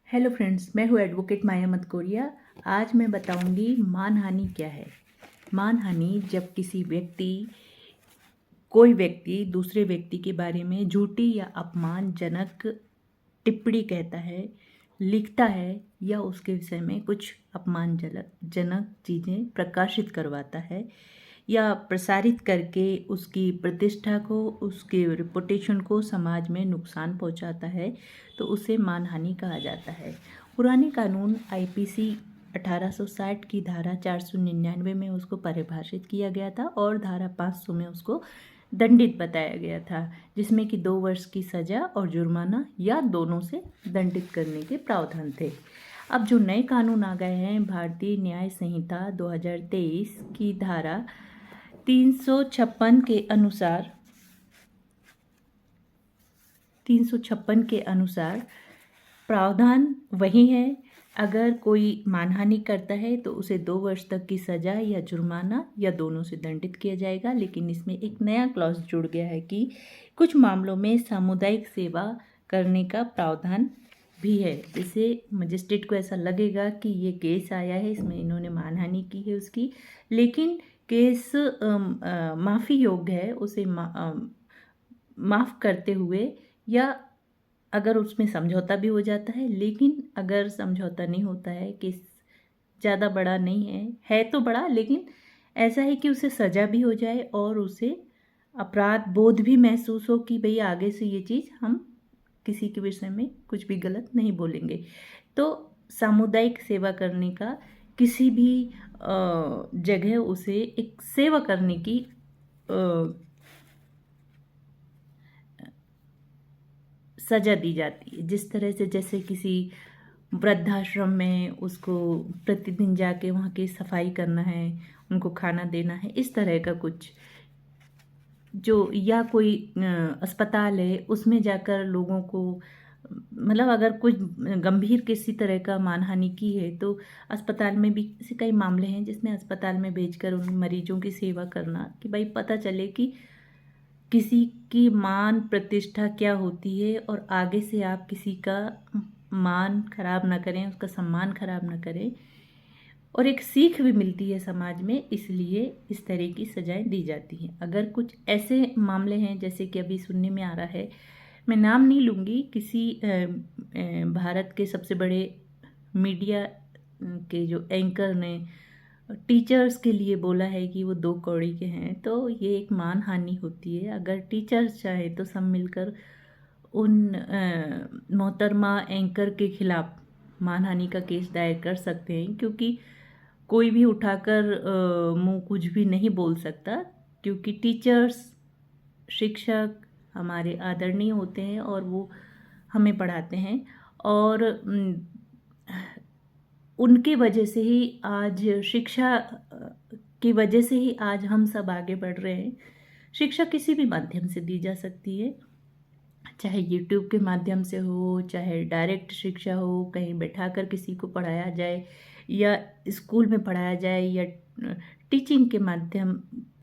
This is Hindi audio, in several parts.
हेलो फ्रेंड्स, मैं हूँ एडवोकेट माया मतकोरिया। आज मैं बताऊंगी मानहानि क्या है। मानहानि जब कोई व्यक्ति दूसरे व्यक्ति के बारे में झूठी या अपमानजनक टिप्पणी कहता है, लिखता है या उसके विषय में कुछ अपमानजनक जनक चीज़ें प्रकाशित करवाता है या प्रसारित करके उसकी प्रतिष्ठा को, उसके रिपुटेशन को समाज में नुकसान पहुंचाता है, तो उसे मानहानि कहा जाता है। पुराने कानून आईपीसी 1860 की धारा 499 में उसको परिभाषित किया गया था और धारा 500 में उसको दंडित बताया गया था, जिसमें कि 2 वर्ष की सज़ा और जुर्माना या दोनों से दंडित करने के प्रावधान थे। अब जो नए कानून आ गए हैं, भारतीय न्याय संहिता 2023 की धारा 356 के अनुसार प्रावधान वही है। अगर कोई मानहानि करता है तो उसे 2 वर्ष तक की सज़ा या जुर्माना या दोनों से दंडित किया जाएगा। लेकिन इसमें एक नया क्लॉज जुड़ गया है कि कुछ मामलों में सामुदायिक सेवा करने का प्रावधान भी है। जैसे मजिस्ट्रेट को ऐसा लगेगा कि ये केस आया है, इसमें इन्होंने मानहानि की है उसकी, लेकिन केस माफ़ी योग्य है, उसे माफ़ करते हुए, या अगर उसमें समझौता भी हो जाता है, लेकिन अगर समझौता नहीं होता है, केस ज़्यादा बड़ा नहीं है तो बड़ा, लेकिन ऐसा है कि उसे सज़ा भी हो जाए और उसे अपराध बोध भी महसूस हो कि भाई आगे से ये चीज़ हम किसी के विषय में कुछ भी गलत नहीं बोलेंगे, तो सामुदायिक सेवा करने का किसी भी जगह उसे एक सेवा करने की सज़ा दी जाती है। जिस तरह से जैसे किसी वृद्धाश्रम में उसको प्रतिदिन जाके वहाँ की सफाई करना है, उनको खाना देना है, इस तरह का कुछ जो, या कोई अस्पताल है उसमें जाकर लोगों को, मतलब अगर कुछ गंभीर किसी तरह का मानहानि की है तो अस्पताल में भी ऐसे कई मामले हैं जिसमें अस्पताल में भेजकर उन मरीजों की सेवा करना, कि भाई पता चले कि किसी की मान प्रतिष्ठा क्या होती है और आगे से आप किसी का मान खराब ना करें, उसका सम्मान खराब ना करें, और एक सीख भी मिलती है समाज में, इसलिए इस तरह की सजाएं दी जाती हैं। अगर कुछ ऐसे मामले हैं जैसे कि अभी सुनने में आ रहा है, मैं नाम नहीं लूँगी, किसी भारत के सबसे बड़े मीडिया के जो एंकर ने टीचर्स के लिए बोला है कि वो 2 कौड़ी के हैं, तो ये एक मानहानि होती है। अगर टीचर्स चाहे तो सब मिलकर उन मोहतरमा एंकर के खिलाफ मानहानि का केस दायर कर सकते हैं, क्योंकि कोई भी उठाकर मुंह कुछ भी नहीं बोल सकता, क्योंकि टीचर्स, शिक्षक हमारे आदरणीय होते हैं और वो हमें पढ़ाते हैं, और उनके वजह से ही आज शिक्षा की वजह से ही आज हम सब आगे बढ़ रहे हैं। शिक्षा किसी भी माध्यम से दी जा सकती है, चाहे यूट्यूब के माध्यम से हो, चाहे डायरेक्ट शिक्षा हो, कहीं बैठाकर किसी को पढ़ाया जाए या स्कूल में पढ़ाया जाए, या टीचिंग के माध्यम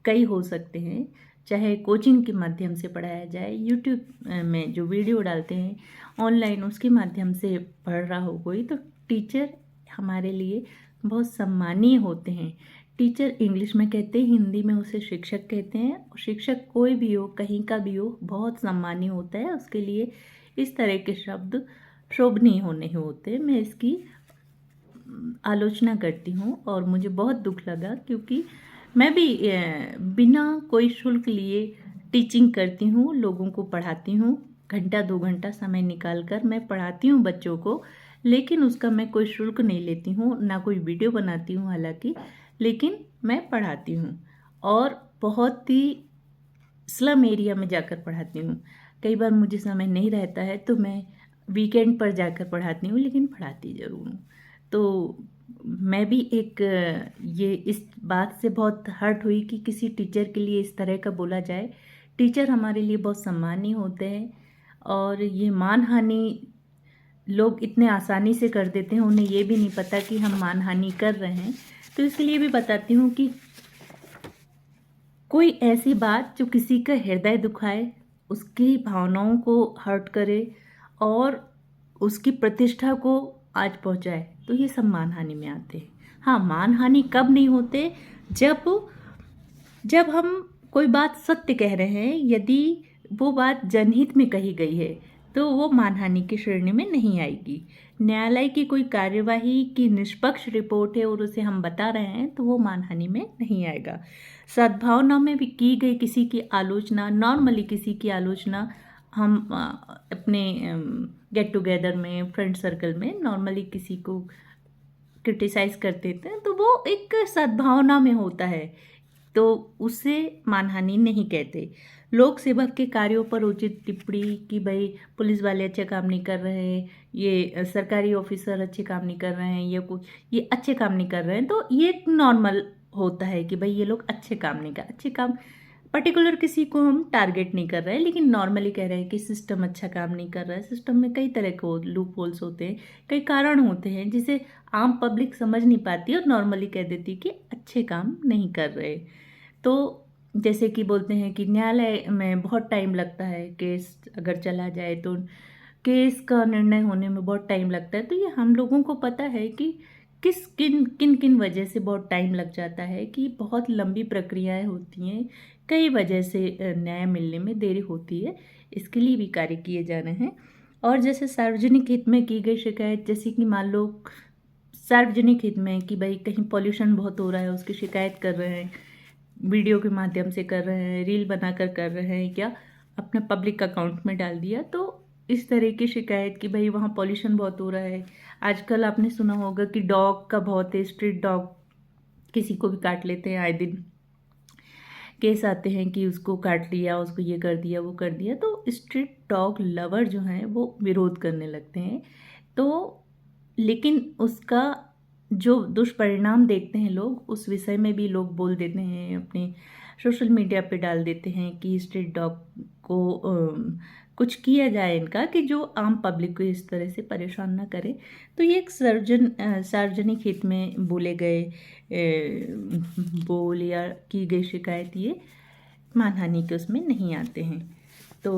कई हो सकते हैं, चाहे कोचिंग के माध्यम से पढ़ाया जाए, यूट्यूब में जो वीडियो डालते हैं ऑनलाइन उसके माध्यम से पढ़ रहा हो कोई, तो टीचर हमारे लिए बहुत सम्मानीय होते हैं। टीचर इंग्लिश में कहते हैं, हिंदी में उसे शिक्षक कहते हैं। शिक्षक कोई भी हो, कहीं का भी हो, बहुत सम्मानीय होता है, उसके लिए इस तरह के शब्द शोभनीय होने होते। मैं इसकी आलोचना करती हूँ और मुझे बहुत दुख लगा, क्योंकि मैं भी बिना कोई शुल्क लिए टीचिंग करती हूँ, लोगों को पढ़ाती हूँ, घंटा 2 घंटा समय निकाल कर मैं पढ़ाती हूँ बच्चों को, लेकिन उसका मैं कोई शुल्क नहीं लेती हूँ, ना कोई वीडियो बनाती हूँ हालांकि, लेकिन मैं पढ़ाती हूँ और बहुत ही स्लम एरिया में जाकर पढ़ाती हूँ। कई बार मुझे समय नहीं रहता है तो मैं वीकेंड पर जाकर पढ़ाती हूँ, लेकिन पढ़ाती ज़रूर हूँ। तो मैं भी एक ये इस बात से बहुत हर्ट हुई कि किसी टीचर के लिए इस तरह का बोला जाए। टीचर हमारे लिए बहुत सम्मानीय होते हैं, और ये मानहानि लोग इतने आसानी से कर देते हैं, उन्हें ये भी नहीं पता कि हम मानहानि कर रहे हैं। तो इसलिए भी बताती हूँ कि कोई ऐसी बात जो किसी का हृदय दुखाए, उसकी भावनाओं को हर्ट करे, और उसकी प्रतिष्ठा को आज पहुंचाए, तो ये सब मानहानि में आते हैं। हाँ, मानहानि कब नहीं होते, जब हम कोई बात सत्य कह रहे हैं, यदि वो बात जनहित में कही गई है तो वो मानहानि की श्रेणी में नहीं आएगी। न्यायालय की कोई कार्यवाही की निष्पक्ष रिपोर्ट है और उसे हम बता रहे हैं तो वो मानहानि में नहीं आएगा। सद्भावना में भी की गई किसी की आलोचना, नॉर्मली किसी की आलोचना हम अपने गेट टुगेदर में, फ्रेंड सर्कल में नॉर्मली किसी को क्रिटिसाइज कर देते हैं, तो वो एक सद्भावना में होता है, तो उसे मानहानि नहीं कहते। लोक सेवक के कार्यों पर उचित टिप्पणी कि भाई पुलिस वाले अच्छे काम नहीं कर रहे हैं, ये सरकारी ऑफिसर अच्छे काम नहीं कर रहे हैं, ये अच्छे काम नहीं कर रहे हैं, तो ये एक नॉर्मल होता है कि भाई ये लोग अच्छे काम नहीं कर, अच्छे काम पर्टिकुलर किसी को हम टारगेट नहीं कर रहे हैं, लेकिन नॉर्मली कह रहे हैं कि सिस्टम अच्छा काम नहीं कर रहा है। सिस्टम में कई तरह के लूप होल्स होते हैं, कई कारण होते हैं जिसे आम पब्लिक समझ नहीं पाती और नॉर्मली कह देती कि अच्छे काम नहीं कर रहे। तो जैसे कि बोलते हैं कि न्यायालय में बहुत टाइम लगता है, केस अगर चला जाए तो केस का निर्णय होने में बहुत टाइम लगता है। तो ये हम लोगों को पता है कि किन किन वजह से बहुत टाइम लग जाता है, कि बहुत लंबी प्रक्रियाएं होती हैं, कई वजह से न्याय मिलने में देरी होती है। इसके लिए भी कार्य किए जा रहे हैं। और जैसे सार्वजनिक हित में की गई शिकायत, जैसे कि मान लो सार्वजनिक हित में कि भाई कहीं पॉल्यूशन बहुत हो रहा है, उसकी शिकायत कर रहे हैं, वीडियो के माध्यम से कर रहे हैं, रील बनाकर कर रहे हैं, या अपने पब्लिक अकाउंट में डाल दिया, तो इस तरह की शिकायत कि भाई वहाँ पॉल्यूशन बहुत हो रहा है। आजकल आपने सुना होगा कि डॉग का बहुत है, स्ट्रीट डॉग किसी को भी काट लेते हैं, आए दिन केस आते हैं कि उसको काट लिया, उसको ये कर दिया, वो कर दिया। तो स्ट्रीट डॉग लवर जो हैं वो विरोध करने लगते हैं। तो लेकिन उसका जो दुष्परिणाम देखते हैं लोग, उस विषय में भी लोग बोल देते हैं, अपने सोशल मीडिया पे डाल देते हैं कि स्ट्रीट डॉग को कुछ किया जाए इनका, कि जो आम पब्लिक को इस तरह से परेशान ना करे। तो ये एक सार्वजनिक हित में बोले गए बोल या की गई शिकायत, ये मानहानि के उसमें नहीं आते हैं। तो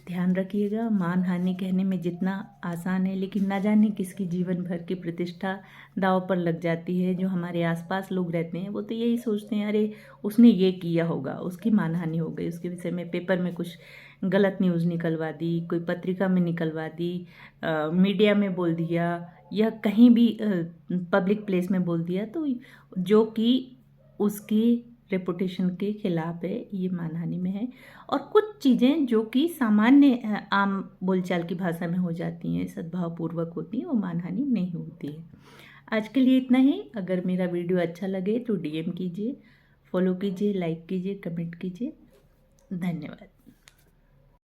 ध्यान रखिएगा, मानहानि कहने में जितना आसान है, लेकिन ना जाने किसकी जीवन भर की प्रतिष्ठा दांव पर लग जाती है। जो हमारे आसपास लोग रहते हैं वो तो यही सोचते हैं, अरे उसने ये किया होगा, उसकी मानहानि हो गई, उसके विषय में पेपर में कुछ गलत न्यूज़ निकलवा दी, कोई पत्रिका में निकलवा दी, मीडिया में बोल दिया, या कहीं भी पब्लिक प्लेस में बोल दिया, तो जो कि उसकी रेपुटेशन के खिलाफ है, ये मानहानि में है। और कुछ चीज़ें जो कि सामान्य आम बोलचाल की भाषा में हो जाती हैं, सद्भावपूर्वक होती हैं, वो मानहानि नहीं होती है। आज के लिए इतना ही। अगर मेरा वीडियो अच्छा लगे तो DM कीजिए, फॉलो कीजिए, लाइक कीजिए, कमेंट कीजिए। धन्यवाद।